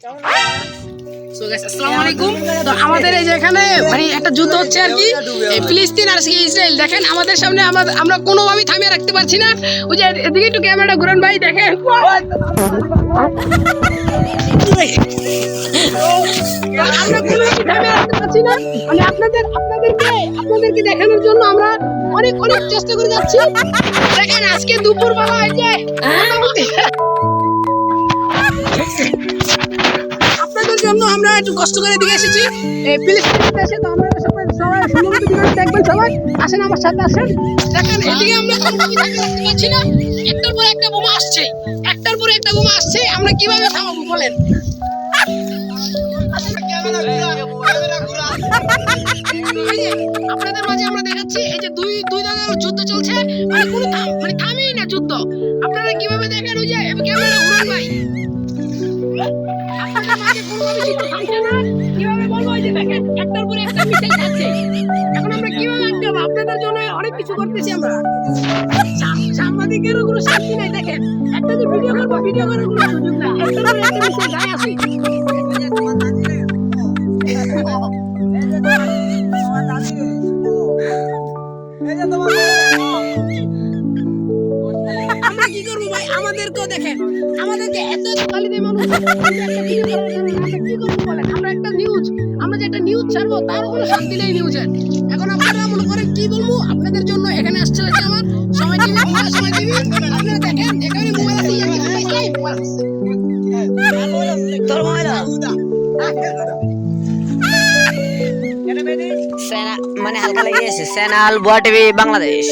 So guys আসসালামু আলাইকুম। তো আমাদের এই যে এখানে মানে একটা যুদ্ধ হচ্ছে আর কি, এই ফিলিস্তিন আর ইসরায়েল। দেখেন আমাদের সামনে আমরা কোনোভাবেই থামিয়ে রাখতে পারছি না। ওই যে এদিকে একটু ক্যামেরাটা ঘুরান ভাই, দেখেন আমরা কোনোভাবেই থামিয়ে রাখতে পারছি না। মানে আপনাদেরকে দেখানোর জন্য আমরা অনেক চেষ্টা করে যাচ্ছি। দেখেন আজকে দুপুরবেলা এই যে আপনাদের জন্য আমরা একটু কষ্ট করে দিকে এসেছি এই ফিলিস্তিনের দেশে। তো আমরা সবাই সমগ্র ভিডিওটা দেখবেন, সবাই আসেন আমার সাথে আসেন। দেখেন এদিকে আমরা কোনোভাবেই থাকতে পারছি না, একটার পর একটা বোমা আসছে, আমরা কিভাবে থামাবো বলেন? আপনাদের মাঝে আমরা দেখাচ্ছি এই যে দুই দলের যুদ্ধ চলছে, মানে কোনো থামেই না যুদ্ধ। আপনারা কিভাবে দেখেন, ওই যে ক্যামেরা ঘুরান ভাই, আপনাদের মাঝে কোনোভাবে যুদ্ধ থামছে না। কিভাবে বলবো, এই যে দেখেন একটার পর একটা মিসাইল যাচ্ছে। এখন আমরা কিভাবে আটকাবো? আপনাদের জন্য অনেক কিছু করতেছি আমরা। সাংবাদিকেরও কোনো শান্তি নাই। দেখেন একটা যে ভিডিও করার কোনো সুযোগ নাই, একটার পর একটা মিসাইল গায়ে আসে। আমরা কি করবো ভাই? আমাদেরকেও দেখেন, আমাদেরকে এত গালি দেয় মানুষ, আমরা কি করবো বলেন? আমরা যে একটা নিউজ ছাড়বো তারও কোনো শান্তি নেই নিউজের। এখন আপনারা মনে করেন কি বলবো? আপনাদের জন্য এখানে আসছে হচ্ছে আমার সময় টিভি। আপনারা দেখেন এখানে মোবাইল আছে, মানে হালকা লেগে গেছে। চ্যানেল বুয়া টিভি বাংলাদেশ।